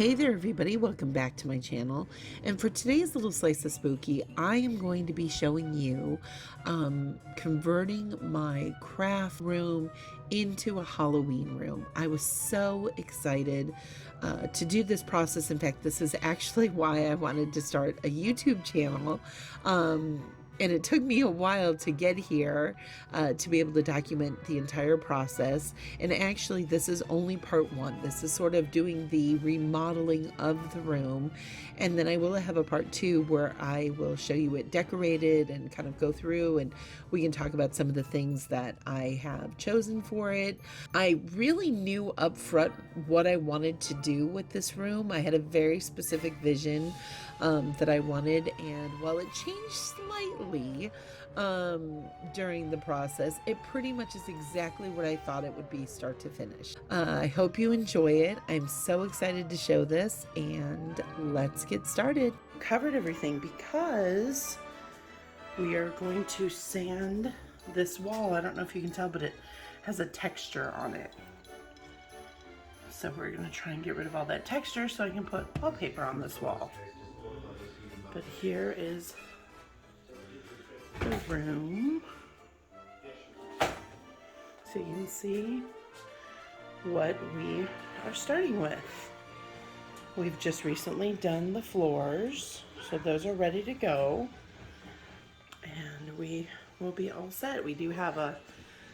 Hey there everybody, welcome back to my channel. And for today's little slice of spooky, I am going to be showing you converting my craft room into a Halloween room. I was so excited to do this process. In fact, this is actually why I wanted to start a YouTube channel. And it took me a while to get here to be able to document the entire process. And actually, this is only part one. This is sort of doing the remodeling of the room. And then I will have a part two where I will show you it decorated and kind of go through, and we can talk about some of the things that I have chosen for it. I really knew up front what I wanted to do with this room. I had a very specific vision that I wanted, and while it changed slightly during the process, it pretty much is exactly what I thought it would be start to finish. I hope you enjoy it. I'm so excited to show this, and let's get started. Covered everything because we are going to sand this wall. I don't know if you can tell, but it has a texture on it. So we're going to try and get rid of all that texture so I can put wallpaper on this wall. But here is the room, so you can see what we are starting with. We've just recently done the floors, so those are ready to go, and we will be all set. We do have a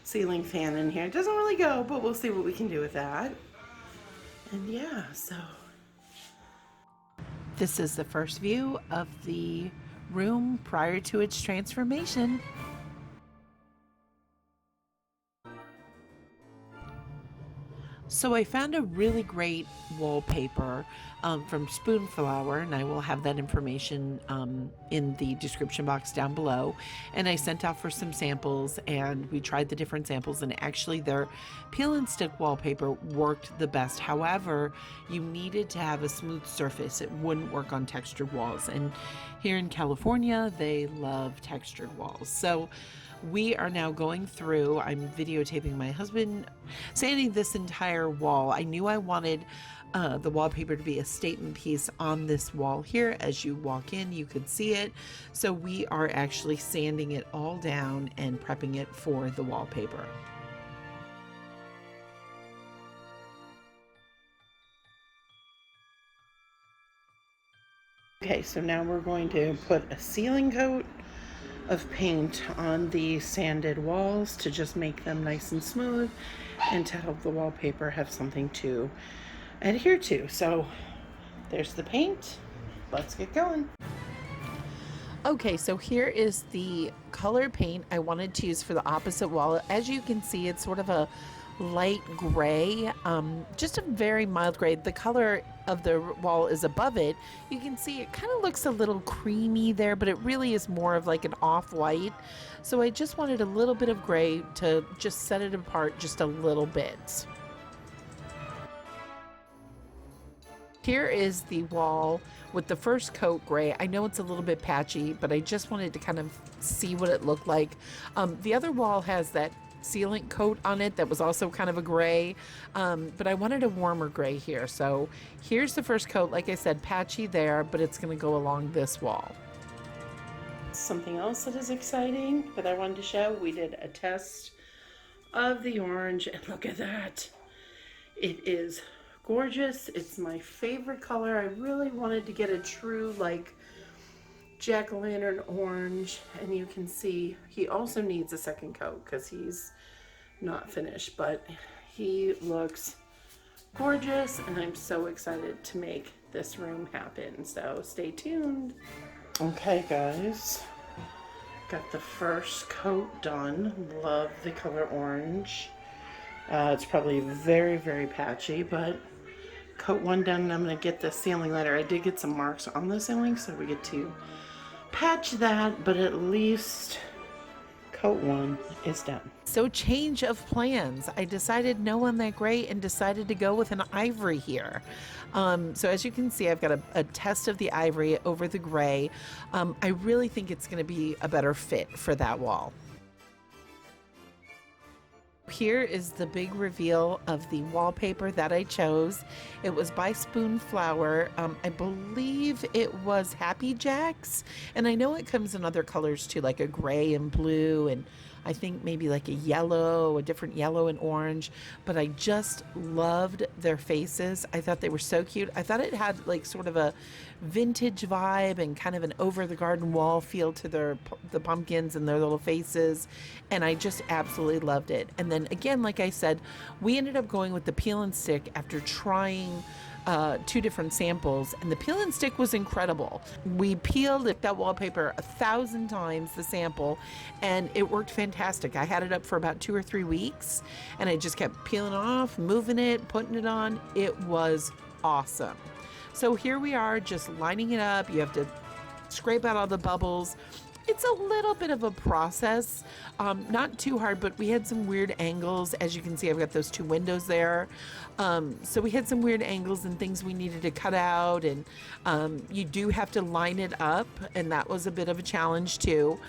ceiling fan in here. It doesn't really go, but we'll see what we can do with that. And yeah, so this is the first view of the room prior to its transformation. So I found a really great wallpaper from Spoonflower, and I will have that information in the description box down below. And I sent out for some samples, and we tried the different samples, and actually their peel and stick wallpaper worked the best. However, you needed to have a smooth surface. It wouldn't work on textured walls. And here in California, they love textured walls. So we are now going through, I'm videotaping my husband sanding this entire wall. I knew I wanted the wallpaper to be a statement piece on this wall here. As you walk in, you could see it. So we are actually sanding it all down and prepping it for the wallpaper. Okay, so now we're going to put a sealing coat of paint on the sanded walls to just make them nice and smooth and to help the wallpaper have something to adhere to. So there's the paint. Let's get going. Okay, so here is the color paint I wanted to use for the opposite wall. As you can see, it's sort of a light gray, just a very mild gray. The color of the wall is above it. You can see it kind of looks a little creamy there, but it really is more of like an off-white. So I just wanted a little bit of gray to just set it apart just a little bit. Here is the wall with the first coat gray. I know it's a little bit patchy, but I just wanted to kind of see what it looked like. The other wall has that sealant coat on it that was also kind of a gray, but I wanted a warmer gray here. So here's the first coat. Like I said, patchy there, but it's going to go along this wall. Something else that is exciting that I wanted to show, we did a test of the orange, and look at that. It is gorgeous. It's my favorite color. I really wanted to get a true like jack-o'-lantern orange, and you can see he also needs a second coat because he's not finished, but he looks gorgeous, and I'm so excited to make this room happen, so stay tuned. Okay guys, got the first coat done. Love the color orange. It's probably very, very patchy, but coat one done, and I'm going to get the ceiling later. I did get some marks on the ceiling, so we get to patch that, but at least coat one is done. So change of plans. I decided no on that gray and decided to go with an ivory here. So as you can see, I've got a test of the ivory over the gray. I really think it's going to be a better fit for that wall. Here is the big reveal of the wallpaper that I chose. It was by Spoonflower. I believe it was Happy Jacks, and I know it comes in other colors too, like a gray and blue, and I think maybe like a yellow, a different yellow and orange. But I just loved their faces. I thought they were so cute. I thought it had like sort of a vintage vibe and kind of an over the garden wall feel to the pumpkins and their little faces, and I just absolutely loved it. And then again, like I said, we ended up going with the peel and stick after trying two different samples, and the peel and stick was incredible. We peeled that wallpaper 1,000 times, the sample, and it worked fantastic. I had it up for about 2 or 3 weeks, and I just kept peeling off, moving it, putting it on. It was awesome. So here we are, just lining it up. You have to scrape out all the bubbles. It's a little bit of a process, not too hard, but we had some weird angles. As you can see, I've got those 2 windows there. So we had some weird angles and things we needed to cut out, and you do have to line it up, and that was a bit of a challenge too.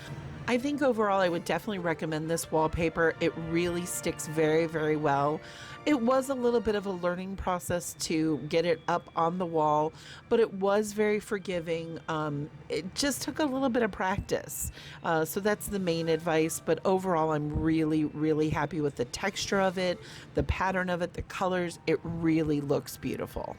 I think overall I would definitely recommend this wallpaper. It really sticks very, very well. It was a little bit of a learning process to get it up on the wall, but it was very forgiving. It just took a little bit of practice. So that's the main advice, but overall I'm really, really happy with the texture of it, the pattern of it, the colors. It really looks beautiful.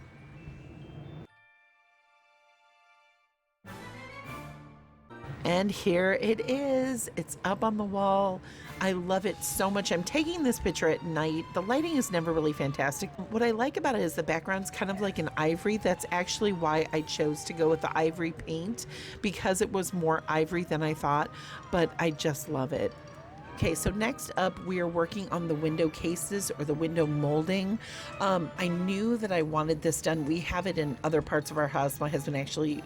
And here it is. It's up on the wall. I love it so much. I'm taking this picture at night. The lighting is never really fantastic. What I like about it is the background's kind of like an ivory. That's actually why I chose to go with the ivory paint, because it was more ivory than I thought, but I just love it. Okay, so next up, we are working on the window cases or the window molding. I knew that I wanted this done. We have it in other parts of our house. My husband actually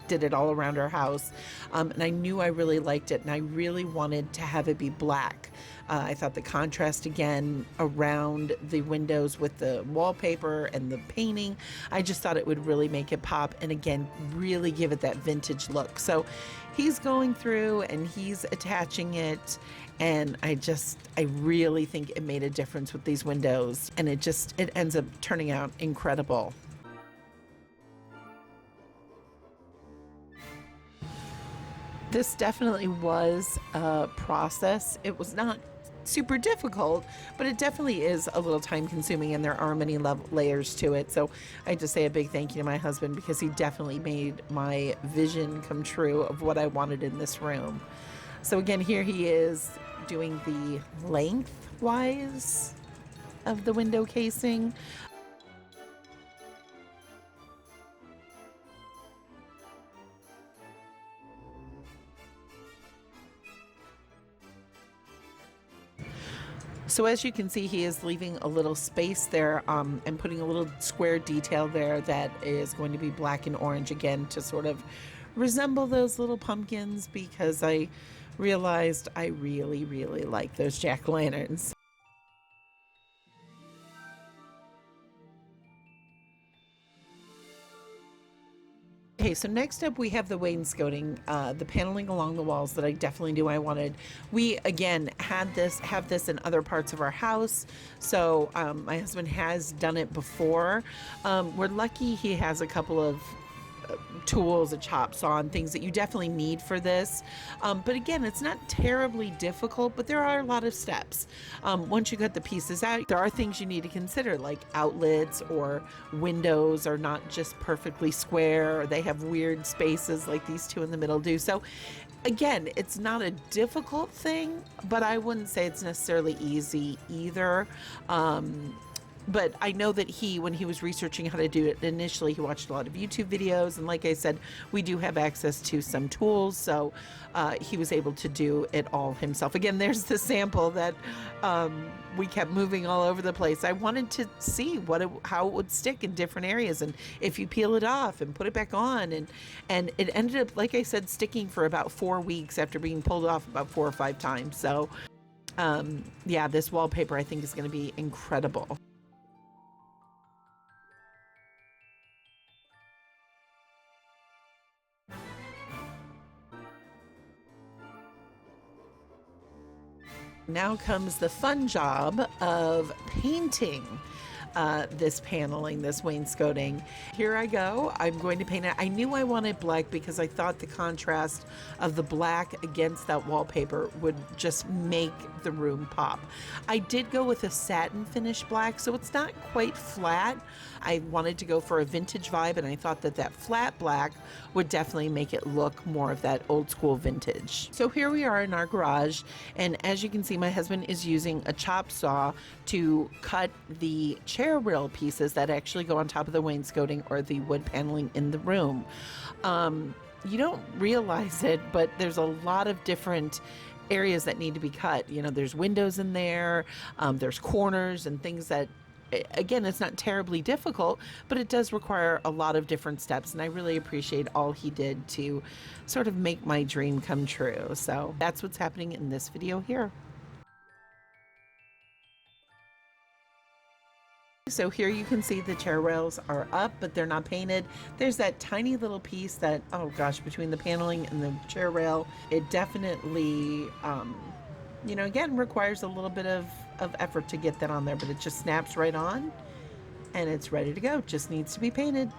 did it all around our house. And I knew I really liked it, and I really wanted to have it be black. I thought the contrast again around the windows with the wallpaper and the painting, I just thought it would really make it pop and again, really give it that vintage look. So he's going through and he's attaching it, and I really think it made a difference with these windows, and it ends up turning out incredible. This definitely was a process. It was not super difficult, but it definitely is a little time consuming, and there are many layers to it. So I just say a big thank you to my husband, because he definitely made my vision come true of what I wanted in this room. So again, here he is doing the lengthwise of the window casing. So as you can see, he is leaving a little space there, and putting a little square detail there that is going to be black and orange again to sort of resemble those little pumpkins, because I realized I really, really like those jack-o'-lanterns. Okay, so next up we have the wainscoting, the paneling along the walls that I definitely knew I wanted. We again have this in other parts of our house, so my husband has done it before. We're lucky he has a couple of tools, a chop saw, and things that you definitely need for this. But again, it's not terribly difficult, but there are a lot of steps. Once you cut the pieces out, there are things you need to consider, like outlets or windows are not just perfectly square, or they have weird spaces like these two in the middle do. So again, it's not a difficult thing, but I wouldn't say it's necessarily easy either. But I know that when he was researching how to do it initially, he watched a lot of YouTube videos, and like I said, we do have access to some tools, so he was able to do it all himself. Again, there's the sample that we kept moving all over the place. I wanted to see how it would stick in different areas, and if you peel it off and put it back on, and it ended up, like I said, sticking for about 4 weeks after being pulled off about 4 or 5 times. So yeah, this wallpaper I think is going to be incredible. Now comes the fun job of painting this paneling, this wainscoting. Here I go. I'm going to paint it. I knew I wanted black because I thought the contrast of the black against that wallpaper would just make the room pop. I did go with a satin finish black, so it's not quite flat. I wanted to go for a vintage vibe, and I thought that that flat black would definitely make it look more of that old school vintage. So here we are in our garage, and as you can see, my husband is using a chop saw to cut the chair rail pieces that actually go on top of the wainscoting or the wood paneling in the room. You don't realize it, but there's a lot of different areas that need to be cut. You know, there's windows in there, there's corners and things that, again, it's not terribly difficult, but it does require a lot of different steps, and I really appreciate all he did to sort of make my dream come true. So that's what's happening in this video here. So here you can see the chair rails are up, but they're not painted. There's that tiny little piece that, oh gosh, between the paneling and the chair rail, it definitely, you know, again, requires a little bit of effort to get that on there, but it just snaps right on and it's ready to go. Just needs to be painted.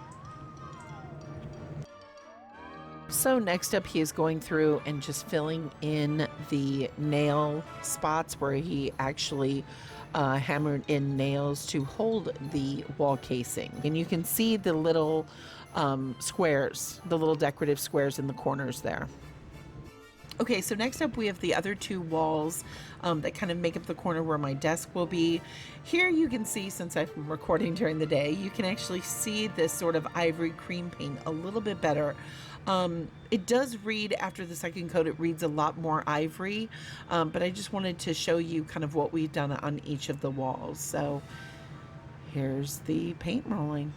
So next up, he is going through and just filling in the nail spots where he actually hammered in nails to hold the wall casing. And you can see the little squares, the little decorative squares in the corners there. Okay, so next up we have the other two walls that kind of make up the corner where my desk will be. Here you can see, since I'm recording during the day, you can actually see this sort of ivory cream paint a little bit better. It does read, after the second coat, it reads a lot more ivory, but I just wanted to show you kind of what we've done on each of the walls. So here's the paint rolling.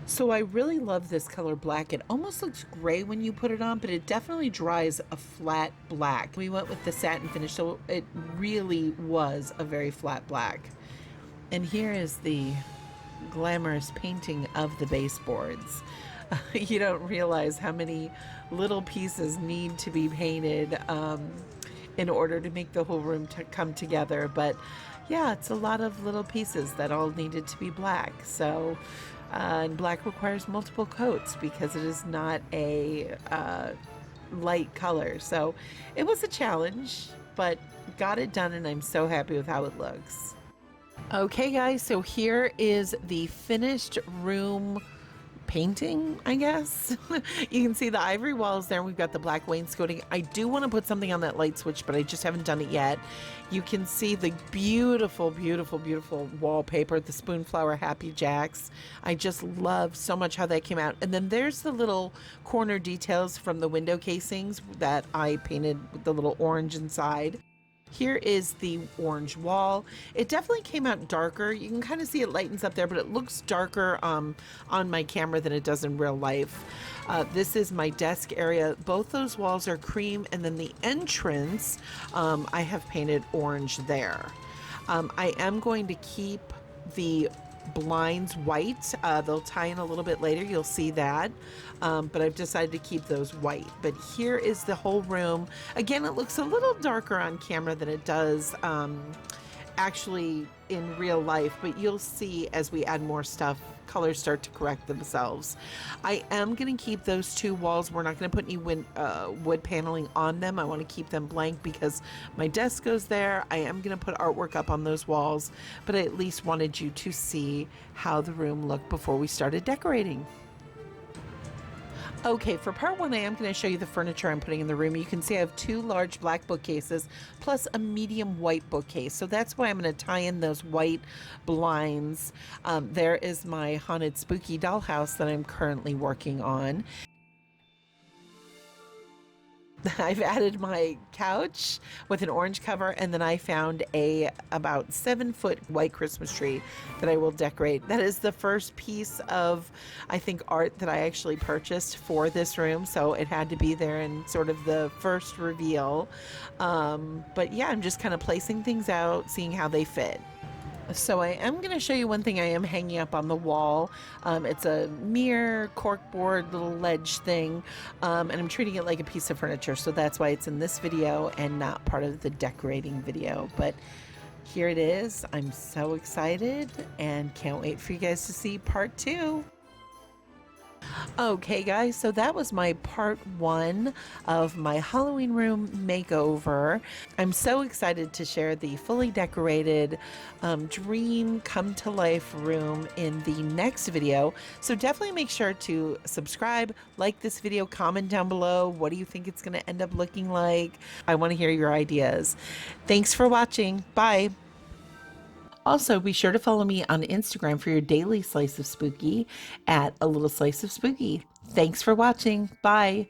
So I really love this color black. It almost looks gray when you put it on, but it definitely dries a flat black. We went with the satin finish, so it really was a very flat black. And here is the glamorous painting of the baseboards. You don't realize how many little pieces need to be painted in order to make the whole room come together. But yeah, it's a lot of little pieces that all needed to be black. So and black requires multiple coats because it is not a light color. So it was a challenge, but got it done, and I'm so happy with how it looks. Okay guys, so here is the finished room painting, I guess. You can see the ivory walls there. We've got the black wainscoting. I do want to put something on that light switch, but I just haven't done it yet. You can see the beautiful, beautiful, beautiful wallpaper, the Spoonflower Happy Jacks. I just love so much how that came out. And then there's the little corner details from the window casings that I painted with the little orange inside. Here is the orange wall. It definitely came out darker. You can kind of see it lightens up there, but it looks darker on my camera than it does in real life. This is my desk area. Both those walls are cream, and then the entrance, I have painted orange there. I am going to keep the blinds white. They'll tie in a little bit later, you'll see that, but I've decided to keep those white. But here is the whole room. Again, it looks a little darker on camera than it does actually in real life, but you'll see as we add more stuff, colors start to correct themselves. I am going to keep those two walls. We're not going to put any wood paneling on them. I want to keep them blank because my desk goes there. I am going to put artwork up on those walls, but I at least wanted you to see how the room looked before we started decorating. Okay, for part one, I am going to show you the furniture I'm putting in the room. You can see I have two large black bookcases plus a medium white bookcase. So that's why I'm going to tie in those white blinds. There is my haunted spooky dollhouse that I'm currently working on. I've added my couch with an orange cover, and then I found a about 7-foot white Christmas tree that I will decorate. That is the first piece of, I think, art that I actually purchased for this room, so it had to be there in sort of the first reveal. But yeah, I'm just kind of placing things out, seeing how they fit. So I am going to show you one thing I am hanging up on the wall. It's a mirror, corkboard, little ledge thing, and I'm treating it like a piece of furniture. So that's why it's in this video and not part of the decorating video. But here it is. I'm so excited and can't wait for you guys to see part 2. Okay, guys, so that was my part 1 of my Halloween room makeover. I'm so excited to share the fully decorated dream come to life room in the next video. So definitely make sure to subscribe, like this video, comment down below. What do you think it's going to end up looking like? I want to hear your ideas. Thanks for watching. Bye. Also, be sure to follow me on Instagram for your daily slice of spooky at a little slice of spooky. Thanks for watching. Bye.